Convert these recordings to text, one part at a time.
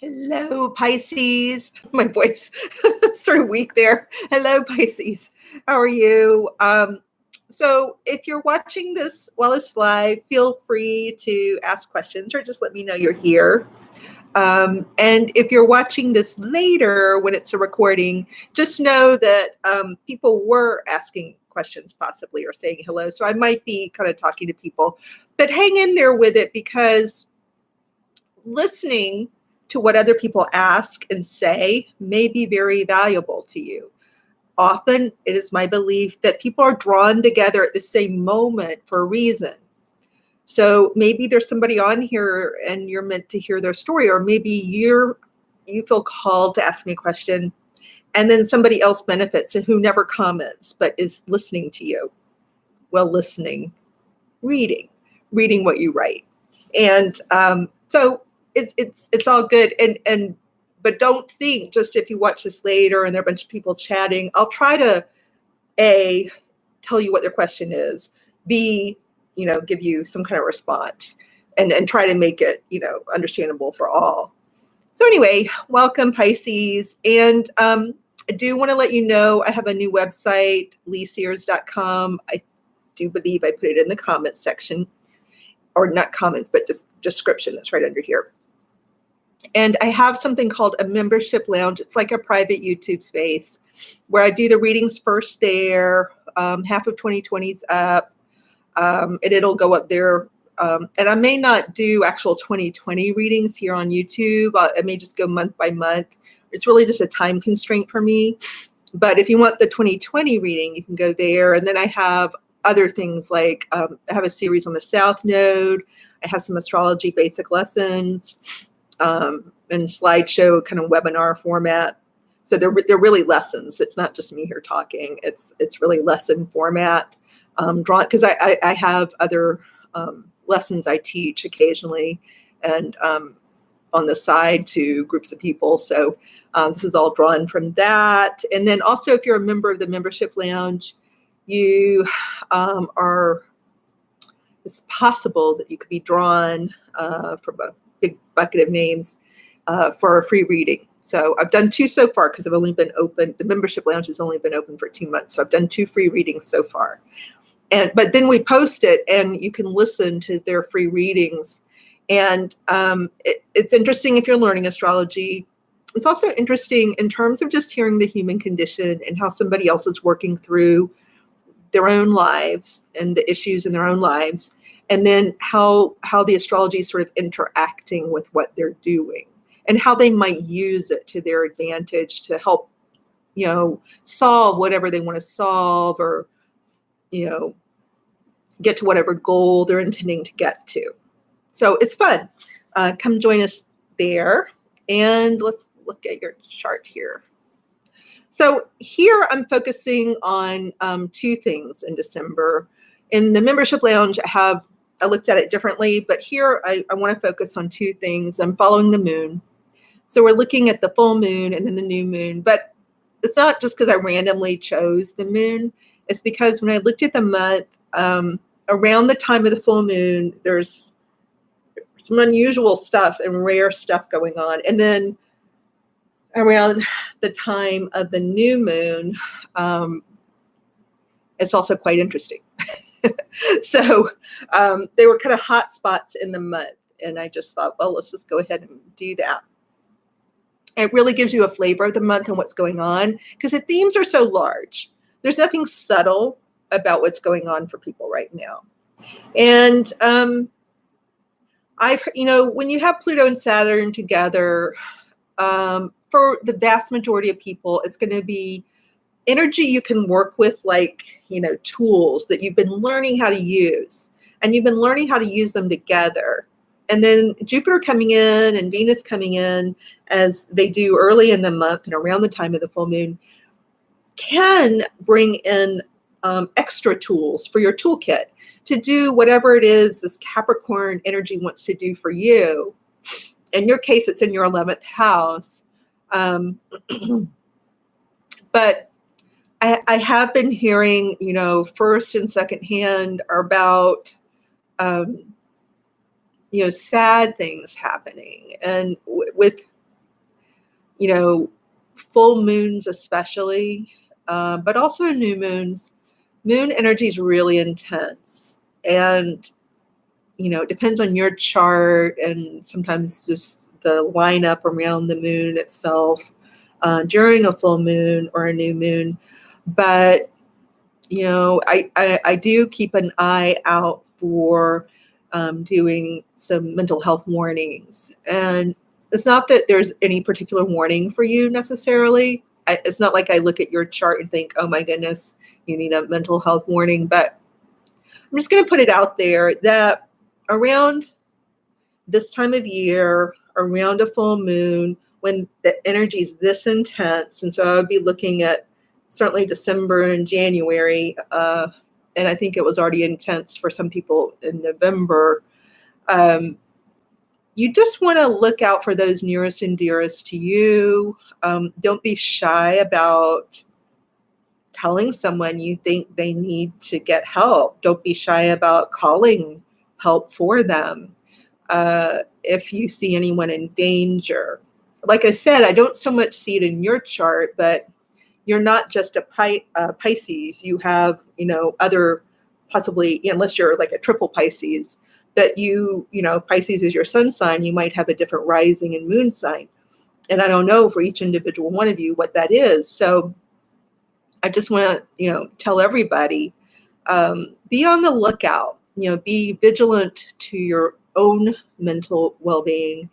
Hello, Pisces. My voice sort of weak there. Hello, Pisces. How are you? So if you're watching this while it's live, feel free to ask questions or just let me know you're here. And if you're watching this later when it's a recording, just know that people were asking questions possibly or saying hello. So I might be kind of talking to people, but hang in there with it because listening to what other people ask and say may be very valuable to you. Often it is my belief that people are drawn together at the same moment for a reason. So maybe there's somebody on here and you're meant to hear their story, or maybe you feel called to ask me a question and then somebody else benefits and who never comments but is listening to you. Well, listening, reading what you write. And so it's all good. But don't think just if you watch this later and there are a bunch of people chatting, I'll try to A, tell you what their question is, B, give you some kind of response and try to make it, understandable for all. So anyway, welcome Pisces. And I do want to let you know I have a new website, leesears.com. I do believe I put it in the comments section, or not comments, but just description that's right under here. And I have something called a membership lounge. It's like a private YouTube space where I do the readings first there. Half of 2020's up, and it'll go up there. And I may not do actual 2020 readings here on YouTube. I may just go month by month. It's really just a time constraint for me. But if you want the 2020 reading, you can go there. And then I have other things like I have a series on the South Node. I have some astrology basic lessons. And slideshow kind of webinar format. So they're really lessons. It's not just me here talking. It's really lesson format drawn because I have other lessons I teach occasionally and on the side to groups of people. So this is all drawn from that. And then also if you're a member of the membership lounge, you it's possible that you could be drawn from a big bucket of names for a free reading. So I've done 2 so far because I've only been open. The membership lounge has only been open for 2 months. So I've done 2 free readings so far. But then we post it and you can listen to their free readings. And it's interesting if you're learning astrology. It's also interesting in terms of just hearing the human condition and how somebody else is working through their own lives and the issues in their own lives. And then how the astrology is sort of interacting with what they're doing and how they might use it to their advantage to help, solve whatever they want to solve or, get to whatever goal they're intending to get to. So it's fun. Come join us there. And let's look at your chart here. So here I'm focusing on 2 things in December. In the membership lounge, I looked at it differently, but here I want to focus on 2 things. I'm following the moon. So we're looking at the full moon and then the new moon, but it's not just because I randomly chose the moon. It's because when I looked at the month, around the time of the full moon, there's some unusual stuff and rare stuff going on. And then around the time of the new moon, it's also quite interesting. So they were kind of hot spots in the month. And I just thought, well, let's just go ahead and do that. It really gives you a flavor of the month and what's going on because the themes are so large. There's nothing subtle about what's going on for people right now. And when you have Pluto and Saturn together, for the vast majority of people, it's going to be energy you can work with, like, tools that you've been learning how to use, and you've been learning how to use them together. And then Jupiter coming in and Venus coming in as they do early in the month and around the time of the full moon can bring in extra tools for your toolkit to do whatever it is this Capricorn energy wants to do for you. In your case, it's in your 11th house. But I have been hearing, first and second hand about, sad things happening. And with you know, full moons especially, but also new moons. Moon energy is really intense. And, it depends on your chart and sometimes just the lineup around the moon itself during a full moon or a new moon. But I do keep an eye out for doing some mental health warnings. And it's not that there's any particular warning for you necessarily. It's not like I look at your chart and think, oh my goodness, you need a mental health warning. But I'm just going to put it out there that around this time of year, around a full moon, when the energy is this intense, and so I would be looking at certainly December and January, and I think it was already intense for some people in November. You just want to look out for those nearest and dearest to you. Don't be shy about telling someone you think they need to get help. Don't be shy about calling help for them. If you see anyone in danger. Like I said, I don't so much see it in your chart, but you're not just a Pisces. You have, other possibly, unless you're like a triple Pisces, but Pisces is your sun sign. You might have a different rising and moon sign. And I don't know for each individual one of you what that is. So I just want to, tell everybody, be on the lookout, be vigilant to your own mental well-being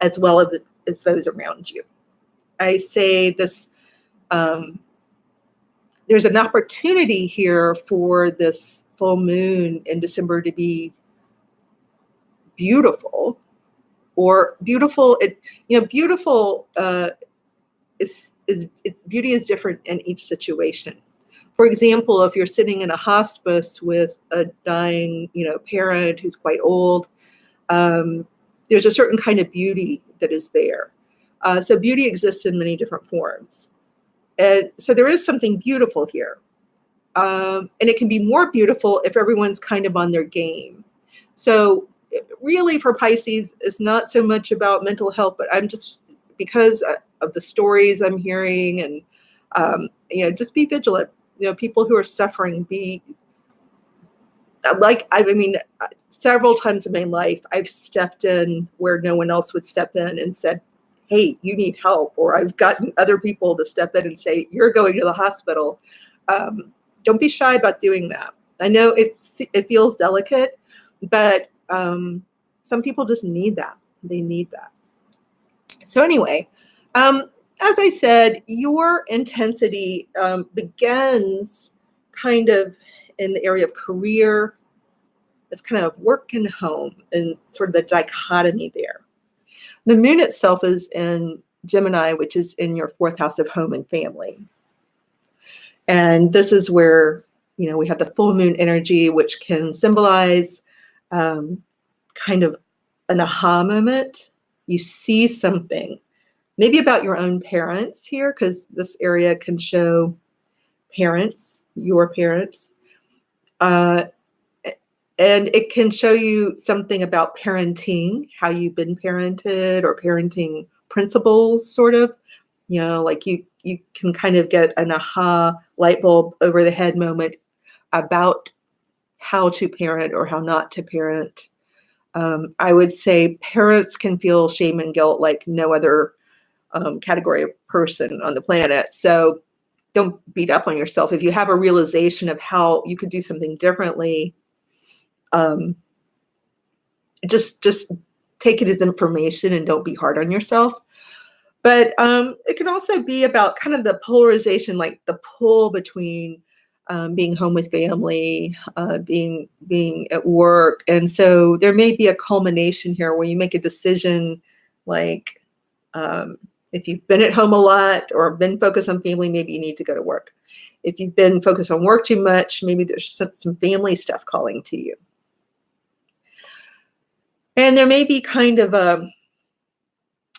as well as those around you. I say this, there's an opportunity here for this full moon in December to be beautiful, or beautiful. Beautiful beauty is different in each situation. For example, if you're sitting in a hospice with a dying, parent who's quite old, there's a certain kind of beauty that is there. So beauty exists in many different forms. And so there is something beautiful here. And it can be more beautiful if everyone's kind of on their game. So really for Pisces, it's not so much about mental health, but I'm just, because of the stories I'm hearing, and, just be vigilant. People who are suffering, several times in my life, I've stepped in where no one else would step in and said, hey, you need help. Or I've gotten other people to step in and say, you're going to the hospital. Don't be shy about doing that. I know it feels delicate, but some people just need that. They need that. So anyway, as I said, your intensity begins kind of in the area of career. It's kind of work and home, and sort of the dichotomy there. The moon itself is in Gemini, which is in your fourth house of home and family. And this is where, we have the full moon energy, which can symbolize kind of an aha moment. You see something, maybe about your own parents here, because this area can show parents, your parents. And it can show you something about parenting, how you've been parented, or parenting principles, sort of. Like you can kind of get an aha light bulb over the head moment about how to parent or how not to parent. I would say parents can feel shame and guilt like no other category of person on the planet. So don't beat up on yourself. If you have a realization of how you could do something differently, just take it as information and don't be hard on yourself. But it can also be about kind of the polarization, like the pull between being home with family, being at work. And so there may be a culmination here where you make a decision, like if you've been at home a lot or been focused on family, maybe you need to go to work. If you've been focused on work too much, maybe there's some family stuff calling to you. And there may be kind of a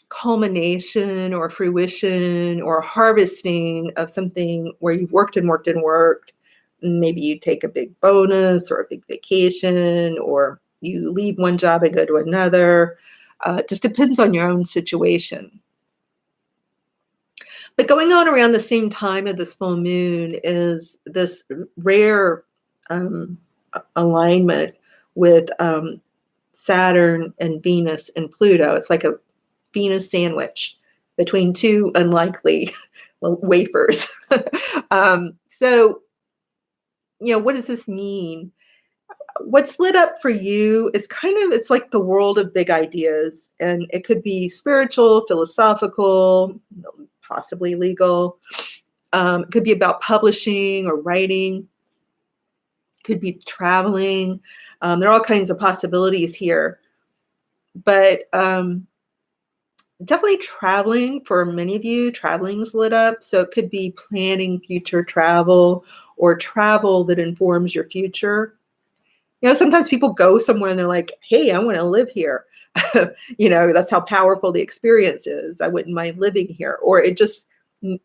culmination or fruition or harvesting of something where you've worked and worked and worked. Maybe you take a big bonus or a big vacation, or you leave one job and go to another. Just depends on your own situation. But going on around the same time of this full moon is this rare um, alignment with Saturn and Venus and Pluto. It's like a Venus sandwich between two unlikely wafers. So, what does this mean? What's lit up for you is it's like the world of big ideas, and it could be spiritual, philosophical, possibly legal. It could be about publishing or writing. Could be traveling. There are all kinds of possibilities here, but definitely traveling for many of you. Traveling's lit up, so it could be planning future travel or travel that informs your future. Sometimes people go somewhere and they're like, hey, I want to live here. That's how powerful the experience is. I wouldn't mind living here. Or it just,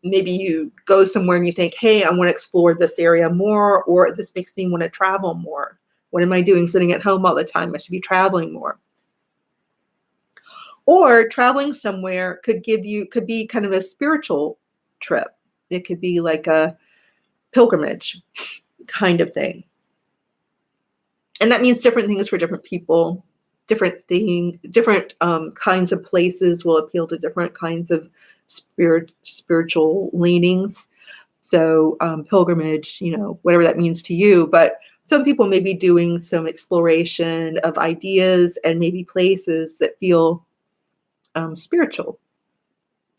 maybe you go somewhere and you think, hey, I want to explore this area more, or this makes me want to travel more. What am I doing sitting at home all the time? I should be traveling more. Or traveling somewhere could be kind of a spiritual trip. It could be like a pilgrimage kind of thing. And that means different things for different people. Different kinds of places will appeal to different kinds of spiritual leanings. So pilgrimage, whatever that means to you. But some people may be doing some exploration of ideas and maybe places that feel spiritual.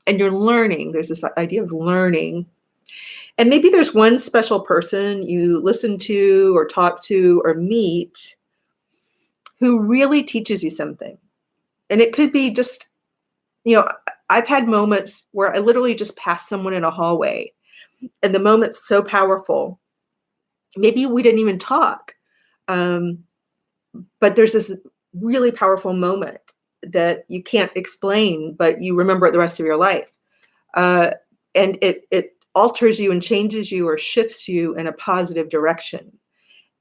And you're learning. There's this idea of learning. And maybe there's one special person you listen to or talk to or meet who really teaches you something. And it could be just, I've had moments where I literally just passed someone in a hallway and the moment's so powerful. Maybe we didn't even talk, but there's this really powerful moment that you can't explain, but you remember it the rest of your life. And it alters you and changes you or shifts you in a positive direction.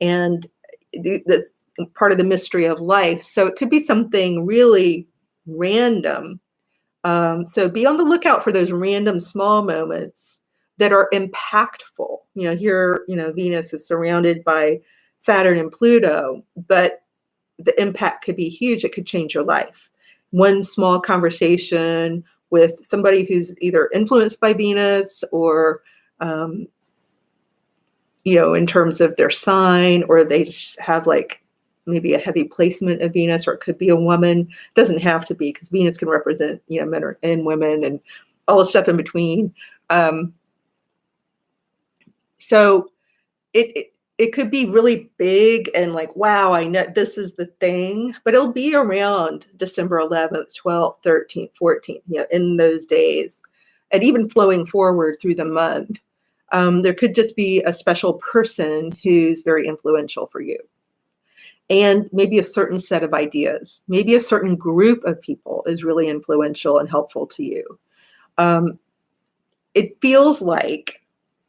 And that's part of the mystery of life. So it could be something really random. So be on the lookout for those random small moments that are impactful. Here, Venus is surrounded by Saturn and Pluto, but the impact could be huge. It could change your life. One small conversation with somebody who's either influenced by Venus or, in terms of their sign, or they just have like maybe a heavy placement of Venus, or it could be a woman. Doesn't have to be, because Venus can represent, men and women and all the stuff in between. So it could be really big and like, wow, I know this is the thing, but it'll be around December 11th, 12th, 13th, 14th, in those days, and even flowing forward through the month. There could just be a special person who's very influential for you. And maybe a certain set of ideas, maybe a certain group of people is really influential and helpful to you. It feels like,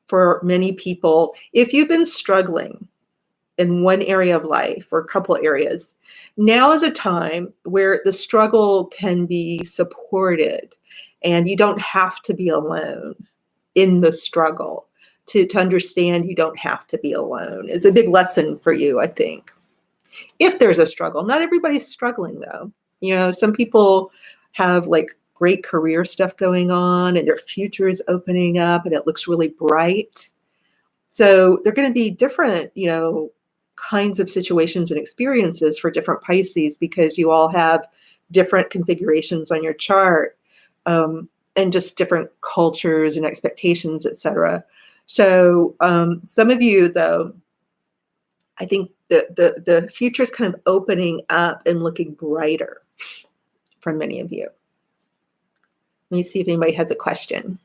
for many people, if you've been struggling in one area of life or a couple areas, now is a time where the struggle can be supported and you don't have to be alone in the struggle. To understand you don't have to be alone is a big lesson for you, I think. If there's a struggle, not everybody's struggling though. Some people have like great career stuff going on and their future is opening up and it looks really bright. So they're going to be different, kinds of situations and experiences for different Pisces, because you all have different configurations on your chart, and just different cultures and expectations, etc. So some of you, though, I think the future is kind of opening up and looking brighter for many of you. Let me see if anybody has a question.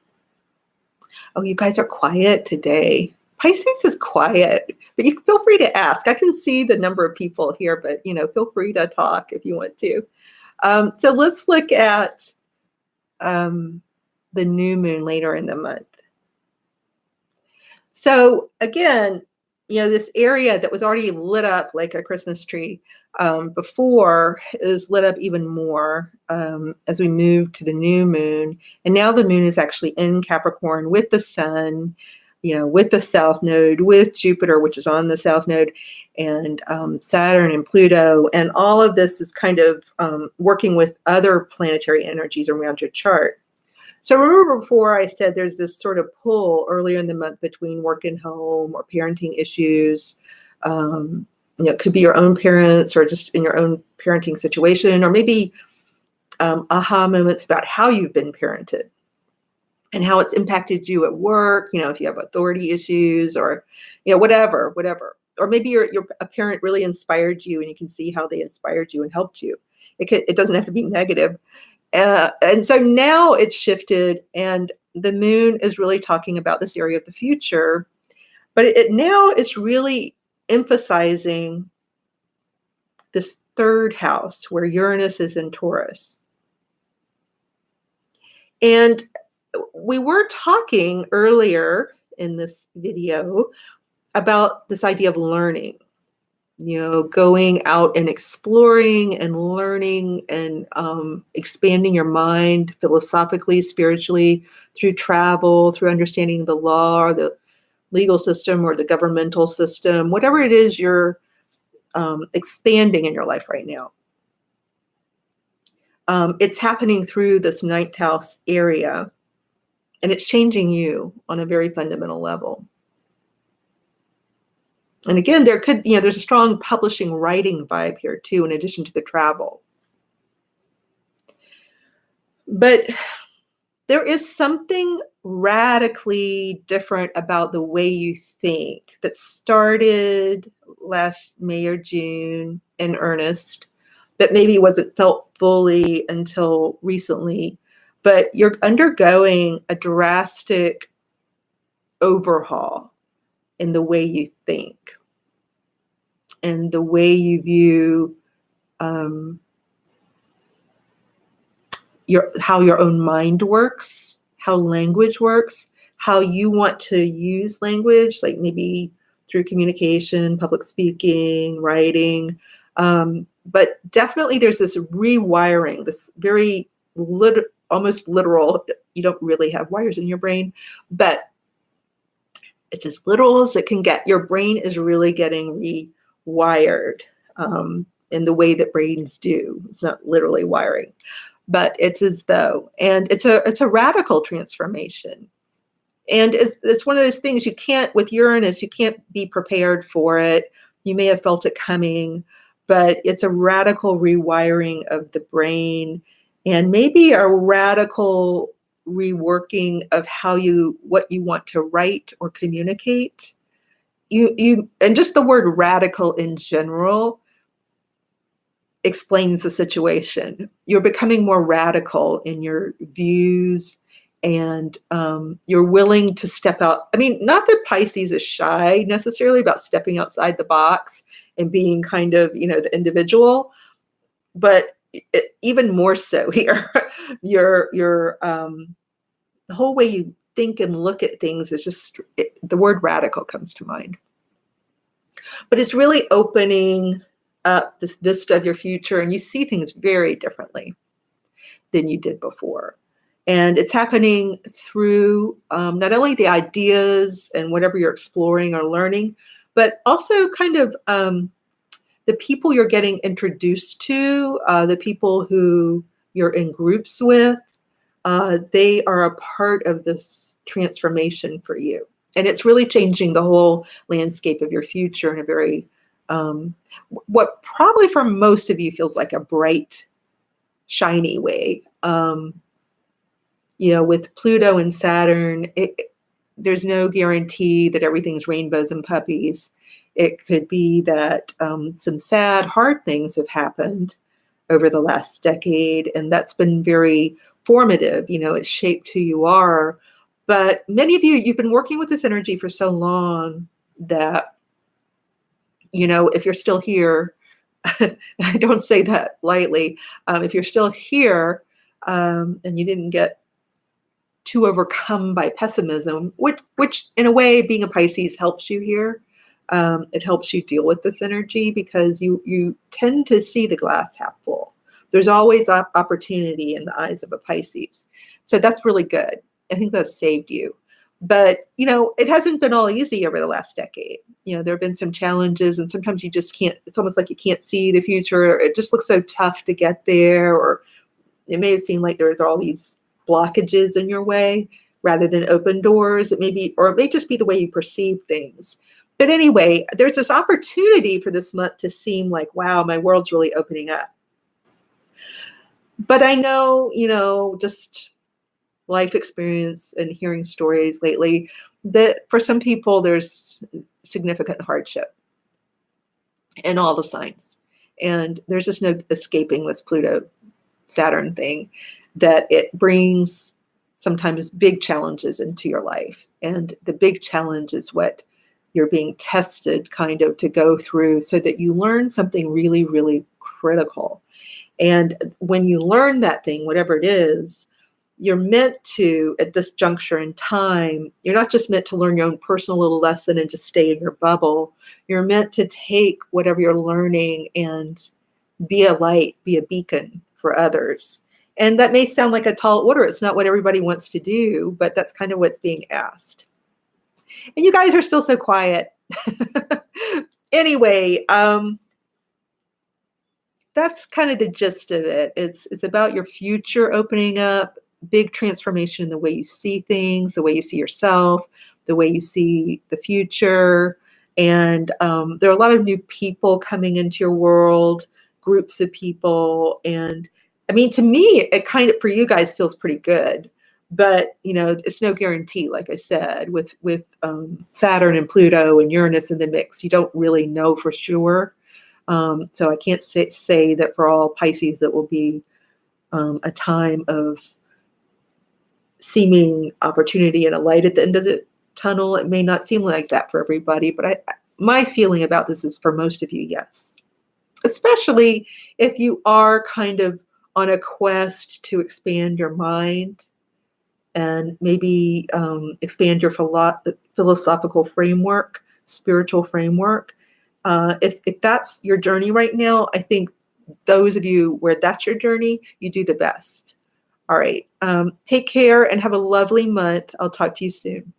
Oh, you guys are quiet today. Pisces is quiet, but you feel free to ask. I can see the number of people here, but feel free to talk if you want to. So let's look at the new moon later in the month. So again, this area that was already lit up like a Christmas tree before is lit up even more as we move to the new moon. And now the moon is actually in Capricorn with the sun, with the south node, with Jupiter, which is on the south node, and Saturn and Pluto. And all of this is kind of working with other planetary energies around your chart. So remember before I said there's this sort of pull earlier in the month between work and home or parenting issues. It could be your own parents or just in your own parenting situation, or maybe aha moments about how you've been parented and how it's impacted you at work, if you have authority issues or, whatever. Or maybe a parent really inspired you and you can see how they inspired you and helped you. It doesn't have to be negative. And so now it's shifted, and the moon is really talking about this area of the future, but now it's really emphasizing this third house where Uranus is in Taurus. And we were talking earlier in this video about this idea of learning. Going out and exploring and learning and expanding your mind philosophically, spiritually, through travel, through understanding the law or the legal system or the governmental system, whatever it is you're expanding in your life right now. It's happening through this ninth house area, and it's changing you on a very fundamental level. And again, there's a strong publishing, writing vibe here too, in addition to the travel. But there is something radically different about the way you think that started last May or June in earnest, but maybe wasn't felt fully until recently. But you're undergoing a drastic overhaul in the way you think and the way you view how your own mind works, how language works, how you want to use language, like maybe through communication, public speaking, writing. But definitely there's this rewiring, this very almost literal, you don't really have wires in your brain, but it's as literal as it can get. Your brain is really getting rewired in the way that brains do. It's not literally wiring, but it's as though, and it's a radical transformation. And it's one of those things you can't, with Uranus, you can't be prepared for it. You may have felt it coming, but it's a radical rewiring of the brain and maybe a radical reworking of what you want to write or communicate. And just the word radical in general explains the situation. You're becoming more radical in your views, and you're willing to step out. I mean, not that Pisces is shy necessarily about stepping outside the box and being kind of, the individual, but even more so here. The whole way you think and look at things is just, the word radical comes to mind. But it's really opening up this vista of your future, and you see things very differently than you did before. And it's happening through not only the ideas and whatever you're exploring or learning, but also kind of the people you're getting introduced to, the people who you're in groups with. They are a part of this transformation for you. And it's really changing the whole landscape of your future in a very, what probably for most of you feels like a bright, shiny way. With Pluto and Saturn, there's no guarantee that everything's rainbows and puppies. It could be that some sad, hard things have happened over the last decade, and that's been very formative. It's shaped who you are. But many of you've been working with this energy for so long that, if you're still here, I don't say that lightly, if you're still here and you didn't get too overcome by pessimism, which in a way, being a Pisces helps you here. It helps you deal with this energy because you tend to see the glass half full. There's always opportunity in the eyes of a Pisces. So that's really good. I think that's saved you. But, it hasn't been all easy over the last decade. There have been some challenges, and sometimes you just can't, it's almost like you can't see the future. Or it just looks so tough to get there, or it may have seemed like there are all these blockages in your way rather than open doors. It may be, or it may just be the way you perceive things. But anyway, there's this opportunity for this month to seem like, wow, my world's really opening up. But I know, just life experience and hearing stories lately, that for some people there's significant hardship in all the signs. And there's just no escaping this Pluto Saturn thing, that it brings sometimes big challenges into your life. And the big challenge is what you're being tested kind of to go through, so that you learn something really, really critical. And when you learn that thing, whatever it is, you're meant to, at this juncture in time, you're not just meant to learn your own personal little lesson and just stay in your bubble. You're meant to take whatever you're learning and be a light, be a beacon for others. And that may sound like a tall order. It's not what everybody wants to do, but that's kind of what's being asked. And you guys are still so quiet. Anyway, that's kind of the gist of it. It's about your future opening up, big transformation in the way you see things, the way you see yourself, the way you see the future. And there are a lot of new people coming into your world, groups of people. And I mean, to me, it kind of, for you guys, feels pretty good. But, it's no guarantee, like I said, with Saturn and Pluto and Uranus in the mix. You don't really know for sure. So I can't say that for all Pisces it will be a time of seeming opportunity and a light at the end of the tunnel. It may not seem like that for everybody, but my feeling about this is for most of you, yes. Especially if you are kind of on a quest to expand your mind and maybe expand your philosophical framework, spiritual framework. If that's your journey right now, I think those of you where that's your journey, you do the best. All right. Take care and have a lovely month. I'll talk to you soon.